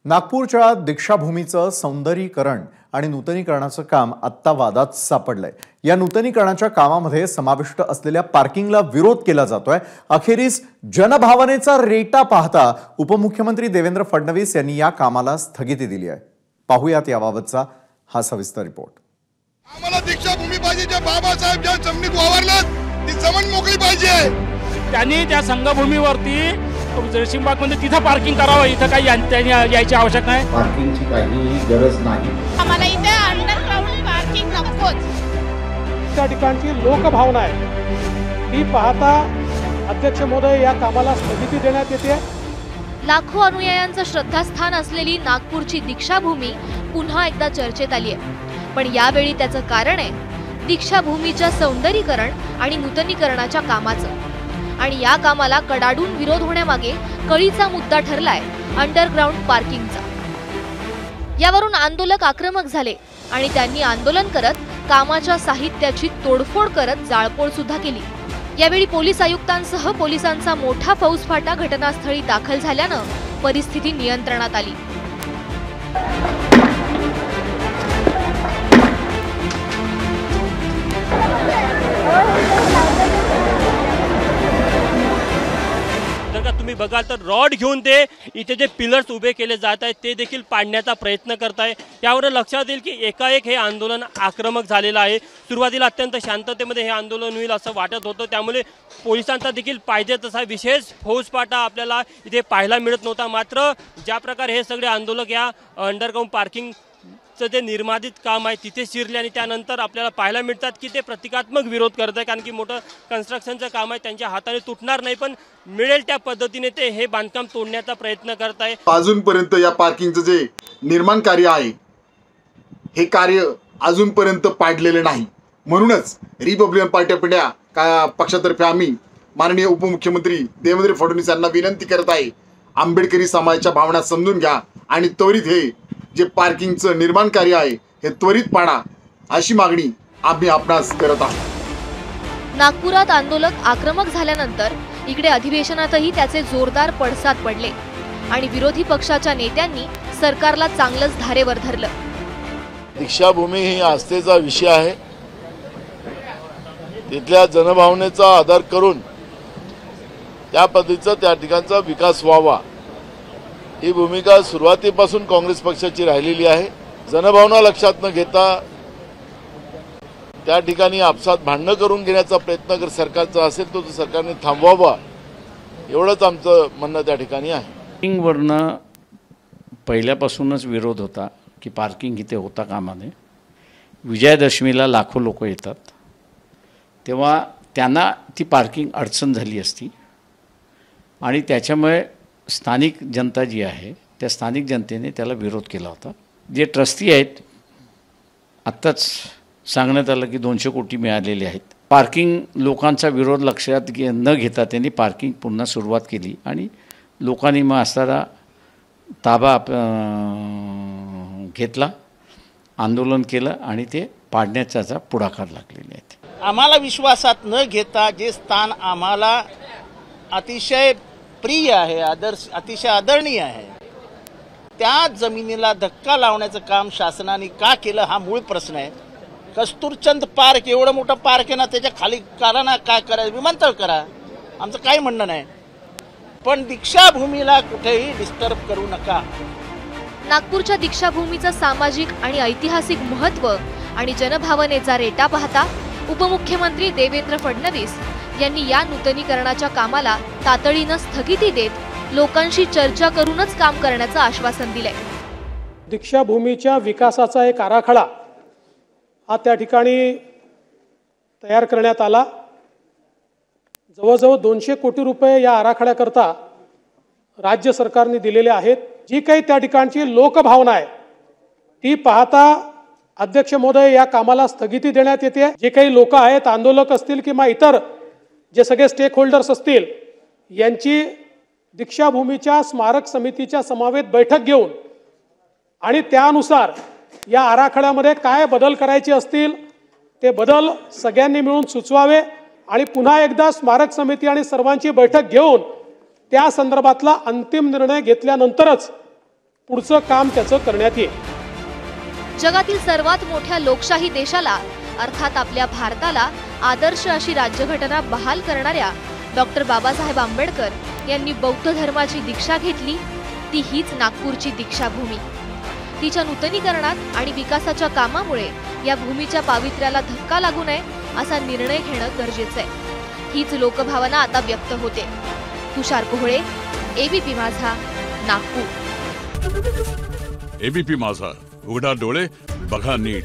नागपूरच्या दीक्षाभूमीचं सौंदर्यीकरण आणि नूतनीकरणाचं काम आत्ता वादात सापडलंय। या नूतनीकरणाच्या कामामध्ये समाविष्ट असलेल्या पार्किंगला विरोध केला जातोय। अखेरीस जनभावनेचा रेटा पाहता उपमुख्यमंत्री देवेंद्र फडणवीस यांनी या कामाला स्थगिती दिली आहे। पाहूयात याबाबतचा हा सविस्तर रिपोर्ट। आम्हाला दीक्षाभूमी पाहिजे, जे बाबासाहेब ज्या जमिनीत वावरलेत ती जमीन मोकळी पाहिजे। त्यांनी त्या संघभूमीवरती जयसिंगबागमध्ये तिथं पार्किंग करावं, इथं काही यायची आवश्यक नाही। पार्किंगची काही गरज नाही। आम्हाला इथे अंडरग्राउंड पार्किंग नकोच। त्या ठिकाणची लोकभावना आहे ती पाहता अध्यक्ष महोदय या कामाला स्थगिती देण्यात येते। लाखो अनुयायांचं श्रद्धास्थान असलेली नागपूरची दीक्षाभूमी पुन्हा एकदा चर्चेत आली आहे। पण यावेळी त्याचं कारण आहे दीक्षाभूमीच्या सौंदर्यीकरण आणि नूतनीकरणाच्या कामाचं। आणि या कामाला कडाडून विरोध होण्यामागे कळीचा मुद्दा ठरलाय अंडरग्राउंड पार्किंगचा। यावरून आंदोलक आक्रमक झाले आणि त्यांनी आंदोलन करत कामाच्या साहित्याची तोडफोड करत जाळपोळ सुद्धा केली। यावेळी पोलीस आयुक्तांसह पोलिसांचा मोठा फौजफाटा घटनास्थळी दाखल झाल्यानं परिस्थिती नियंत्रणात आली। तुम्ही बघाल तर रॉड घेऊन ते इथे जे पिलर्स उभे केले जात आहेत ते देखील पाडण्याचा प्रयत्न करताय। यावर लक्षात येईल की एकाएक हे आंदोलन आक्रमक झालेलं आहे। सुरुवातीला अत्यंत शांततेमध्ये हे आंदोलन होईल असं वाटत होतं, त्यामुळे पोलिसांचा देखील पाहिजे तसा विशेष फौजफाटा आपल्याला इथे पाहायला मिळत नव्हता। मात्र ज्या प्रकारे हे सगळे आंदोलक या अंडरग्राउंड पार्किंग जे निर्मादित काम आहे तिथे शिरले आणि त्यानंतर आपल्याला पाहायला मिळतात की ते प्रतिकात्मक विरोध करत आहे, कारण की मोठं कन्स्ट्रक्शनचं काम आहे, त्यांच्या हाताने तुटणार नाही, पण मिळेल त्या पद्धतीने ते हे बांधकाम तोडण्याचा प्रयत्न करत आहे। अजूनपर्यंत या पार्किंगचं जे निर्माण कार्य आहे हे कार्य अजूनपर्यंत पाडलेले नाही। म्हणूनच रिपब्लिकन पार्टी ऑफ इंडिया पक्षातर्फे आम्ही माननीय उपमुख्यमंत्री देवेंद्र फडणवीस यांना विनंती करत आहे, आंबेडकरी समाजाच्या भावना समजून घ्या आणि त्वरित हे जे पार्किंगचं निर्माण कार्य आहे हे त्वरित पाडा, अशी मागणी आम्ही आपणास करत आहोत। नागपुरात आंदोलक आक्रमक झाल्यानंतर इकडे अधिवेशनातही त्याचे जोरदार पडसाद पडले आणि विरोधी पक्षाच्या नेत्यांनी सरकारला चांगलंच धारेवर धरलं। दीक्षाभूमी ही आस्थेचा विषय आहे, तिथल्या जनभावनेचा आधार करून त्या पद्धतीचा त्या ठिकाणचा विकास व्हावा ही भूमिका सुरुवातीपासून काँग्रेस पक्षाची राहिलेली आहे। जनभावना लक्षात न घेता त्या ठिकाणी आपसात भांडणं करून घेण्याचा प्रयत्न जर सरकारचा असेल तो सरकारने थांबवावा, एवढंच आमचं म्हणणं त्या ठिकाणी आहे। पार्किंगवरनं पहिल्यापासूनच विरोध होता की पार्किंग इथे होता कामा नये। विजयादशमीला लाखो लोक येतात तेव्हा त्यांना ती पार्किंग अडचण झाली असती आणि त्याच्यामुळे स्थानिक जनता जी आहे त्या स्थानिक जनतेने त्याला विरोध केला होता। जे ट्रस्टी आहेत आत्ताच सांगण्यात आलं की 200 कोटी मिळालेले आहेत। पार्किंग लोकांचा विरोध लक्षात न घेता त्यांनी पार्किंग पुन्हा सुरुवात केली आणि लोकांनी मग असताना ताबा घेतला, आंदोलन केलं आणि ते पाडण्याचा पुढाकार लागलेले आहेत। आम्हाला विश्वासात न घेता जे स्थान आम्हाला अतिशय प्रिय आहे, अतिशय आदरणीय आहे, त्या जमिनीला धक्का लावण्याचं काम शासनाने का केलं हा मूळ प्रश्न आहे। कस्तुरचंद पार्क एवढं मोठं पार्क आहे ना, त्याच्या खाली करा ना, काय करा, विमानतळ करा, आमचं काही म्हणणं नाही, पण दीक्षाभूमीला कुठेही डिस्टर्ब करू नका। नागपूरच्या दीक्षाभूमीचं सामाजिक आणि ऐतिहासिक महत्त्व आणि जनभावनेचा रेटा पाहता उपमुख्यमंत्री देवेंद्र फडणवीस यांनी या नूतनीकरणाच्या कामाला तातडीनं स्थगिती देत लोकांशी चर्चा करूनच काम करण्याचं आश्वासन दिलंय। दीक्षाभूमीच्या विकासाचा एक आराखडा हा त्या ठिकाणी तयार करण्यात आला। जवळजवळ 200 कोटी रुपये या आराखड्याकरता राज्य सरकारने दिलेले आहेत। जी काही त्या ठिकाणची लोकभावना आहे ती पाहता अध्यक्ष महोदय या कामाला स्थगिती देण्यात येते। जे काही लोक आहेत, आंदोलक असतील किंवा इतर जे सगळे स्टेक होल्डर्स असतील, यांची दीक्षाभूमीच्या स्मारक समितीच्या समवेत बैठक घेऊन आणि त्यानुसार या आराखड्यामध्ये काय बदल करायचे असतील ते बदल सगळ्यांनी मिळून सुचवावे आणि पुन्हा एकदा स्मारक समिती आणि सर्वांची बैठक घेऊन त्या संदर्भातला अंतिम निर्णय घेतल्यानंतरच पुढचं काम त्याचं करण्यात येईल. जगातील सर्वात मोठ्या लोकशाही देशाला अर्थात आपल्या भारताला आदर्श अशी राज्यघटना बहाल करणाऱ्या डॉक्टर बाबासाहेब आंबेडकर यांनी बौद्ध धर्माची दीक्षा घेतली. ती हीच नागपूरची दीक्षाभूमी. तिच्या नूतनीकरणात आणि विकासाच्या कामामुळे या भूमीच्या पावित्र्याला धक्का लागू नये असा निर्णय घेणं गरजेचं आहे. हीच लोकभावना आता व्यक्त होते. तुषार कोहळे, एबीपी माझा, नागपूर. एबीपी माझा, उघडा डोळे बघा नीट.